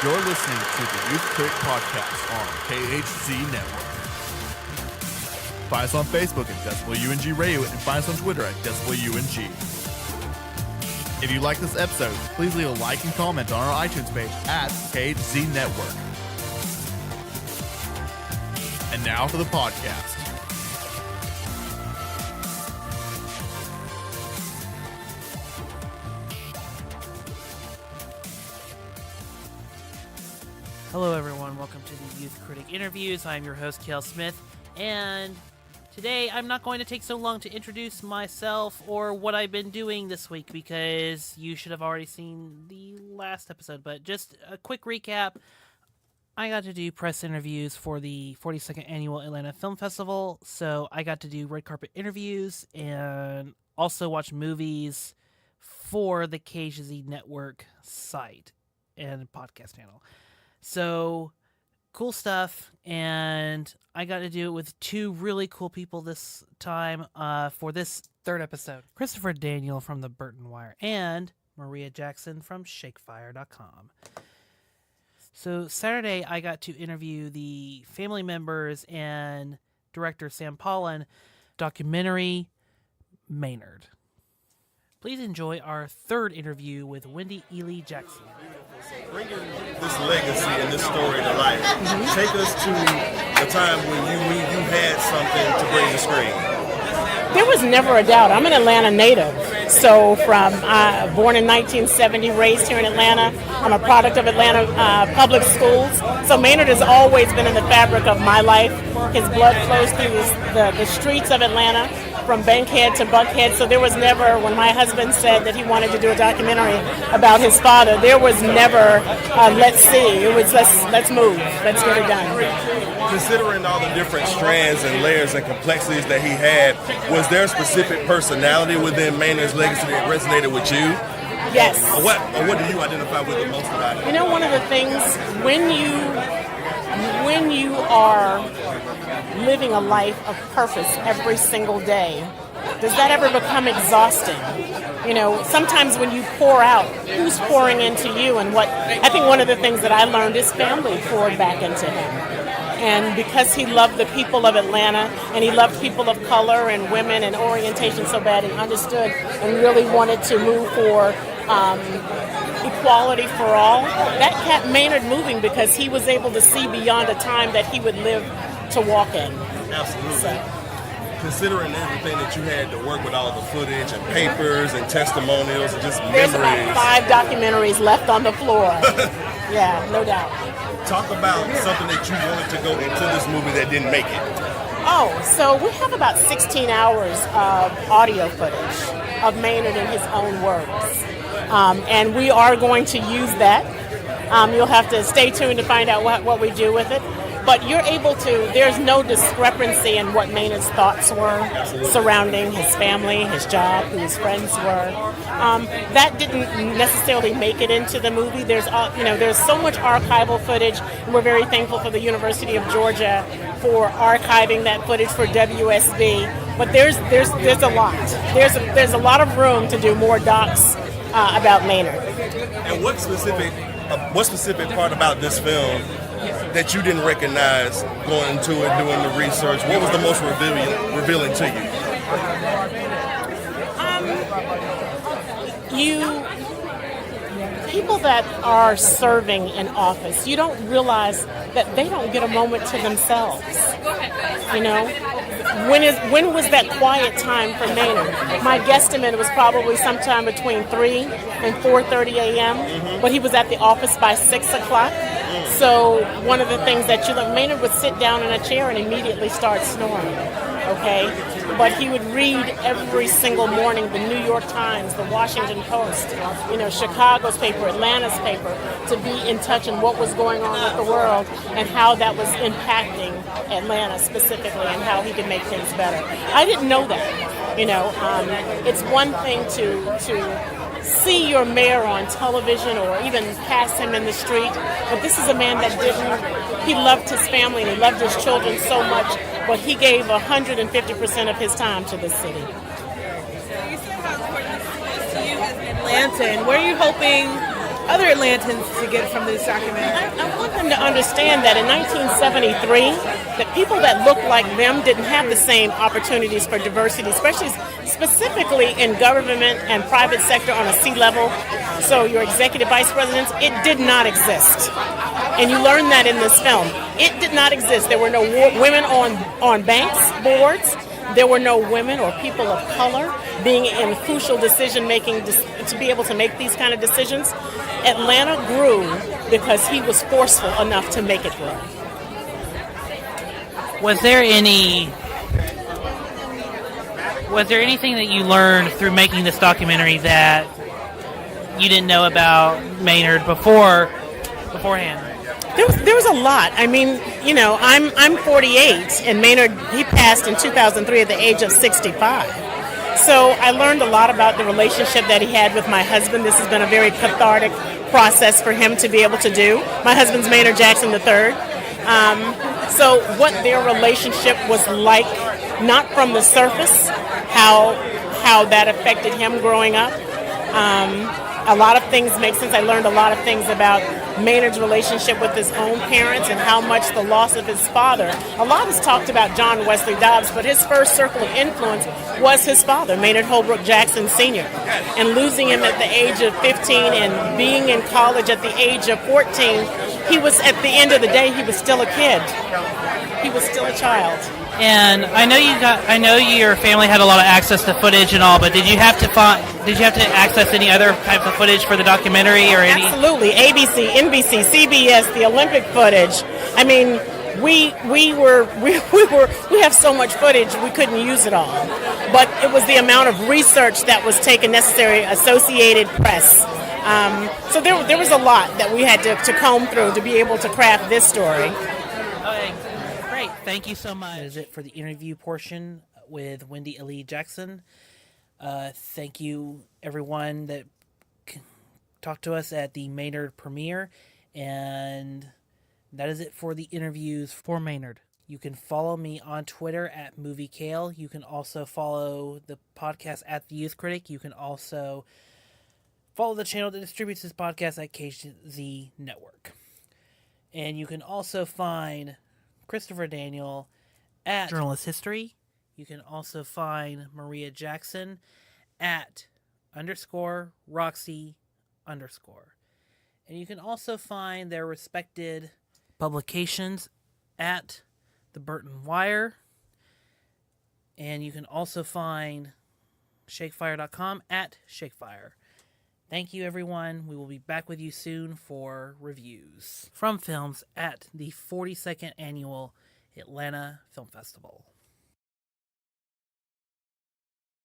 You're listening to the Youth Critic Podcast on KHZ Network. Find us on Facebook at DecibelUNG Radio and find us on Twitter at DecibelUNG. If you like this episode, please leave a like and comment on our iTunes page at KHZ Network. And now for the podcast. Hello everyone, welcome to the Youth Critic Interviews. I'm your host, Kale Smith, and today I'm not going to take so long to introduce myself or what I've been doing this week because you should have already seen the last episode, but just a quick recap. I got to do press interviews for the 42nd Annual Atlanta Film Festival, so I got to do red carpet interviews and also watch movies for the KHZ Network site and podcast channel. So, cool stuff, and I got to do it with two really cool people this time for this third episode. Christopher Daniel from the Burton Wire and Maria Jackson from Shakefire.com. So, Saturday, I got to interview the family members and director Sam Pollan documentary Maynard. Please enjoy our third interview with Wendy Eley Jackson. Bringing this legacy and this story to life, take us to the time when you had something to bring to screen. There was never a doubt. I'm an Atlanta native. So born in 1970, raised here in Atlanta. I'm a product of Atlanta public schools. So Maynard has always been in the fabric of my life. His blood flows through the streets of Atlanta, from Bankhead to Buckhead. So there was never, when my husband said that he wanted to do a documentary about his father, there was never let's see. It was let's move. Let's get it done. Considering all the different strands and layers and complexities that he had, was there a specific personality within Maynard's legacy that resonated with you? Yes. Or what do you identify with the most about it? You know, one of the things, when you are living a life of purpose every single day, does that ever become exhausting? You know, sometimes when you pour out, who's pouring into you? And what I think one of the things that I learned is family poured back into him. And because he loved the people of Atlanta, and he loved people of color and women and orientation so bad, and understood and really wanted to move for equality for all, that kept Maynard moving because he was able to see beyond a time that he would live to walk in. Absolutely. So. Considering everything that you had to work with, all the footage and papers and testimonials and just There's memories. about 5 documentaries left on the floor. Yeah, no doubt. Talk about something that you wanted to go into this movie that didn't make it. Oh, so we have about 16 hours of audio footage of Maynard in his own words. And we are going to use that. You'll have to stay tuned to find out what we do with it. But you're able to, there's no discrepancy in what Maynard's thoughts were surrounding his family, his job, who his friends were. That didn't necessarily make it into the movie. There's so much archival footage, and we're very thankful for the University of Georgia for archiving that footage for WSB. But there's a lot. There's a lot of room to do more docs about Maynard. And what specific part about this film that you didn't recognize going into it, doing the research? What was the most revealing to you? People that are serving in office, you don't realize that they don't get a moment to themselves. You know, when was that quiet time for Maynard? My guesstimate was probably sometime between 3 and 4:30 a.m., but he was at the office by 6 o'clock. So one of the things that Maynard would sit down in a chair and immediately start snoring, okay? But he would read every single morning the New York Times, the Washington Post, Chicago's paper, Atlanta's paper, to be in touch in what was going on with the world and how that was impacting Atlanta specifically and how he could make things better. I didn't know that, It's one thing to see your mayor on television or even pass him in the street, but this is a man that he loved his family and he loved his children so much, but he gave 150% of his time to this city. You said how important this was to you as an Atlantan. What are you hoping other Atlantans to get from this documentary? I want them to understand that in 1973, that people that looked like them didn't have the same opportunities for diversity, especially specifically in government and private sector on a C-level. So your executive vice presidents, it did not exist. And you learn that in this film. It did not exist. There were no women on banks, boards. There were no women or people of color being in crucial decision-making to be able to make these kind of decisions. Atlanta grew because he was forceful enough to make it grow. Was there anything that you learned through making this documentary that you didn't know about Maynard beforehand? There was a lot. I mean, you know, I'm 48, and Maynard, he passed in 2003 at the age of 65. So I learned a lot about the relationship that he had with my husband. This has been a very cathartic process for him to be able to do. My husband's Maynard Jackson III. So what their relationship was like, not from the surface, how that affected him growing up. A lot of things make sense. I learned a lot of things about Maynard's relationship with his own parents and how much the loss of his father. A lot is talked about John Wesley Dobbs, but his first circle of influence was his father, Maynard Holbrook Jackson Sr. And losing him at the age of 15 and being in college at the age of 14, he was, at the end of the day, he was still a kid. He was still a child. And I know your family had a lot of access to footage and all, but did you have to access any other types of footage for the documentary or any? Absolutely, ABC, NBC, CBS, the Olympic footage. I mean, we have so much footage we couldn't use it all, but it was the amount of research that was taken necessary, Associated Press. So there was a lot that we had to comb through to be able to craft this story. Okay, great. Thank you so much. That is it for the interview portion with Wendy Eley Jackson. Thank you, everyone that talked to us at the Maynard premiere. And that is it for the interviews for Maynard. You can follow me on Twitter at MovieKale. You can also follow the podcast at The Youth Critic. You can also follow the channel that distributes this podcast at KZ Network. And you can also find Christopher Daniel at Journalist History. You can also find Maria Jackson at _Roxy_. And you can also find their respected publications at The Burton Wire. And you can also find Shakefire.com at Shakefire. Thank you, everyone. We will be back with you soon for reviews from films at the 42nd Annual Atlanta Film Festival.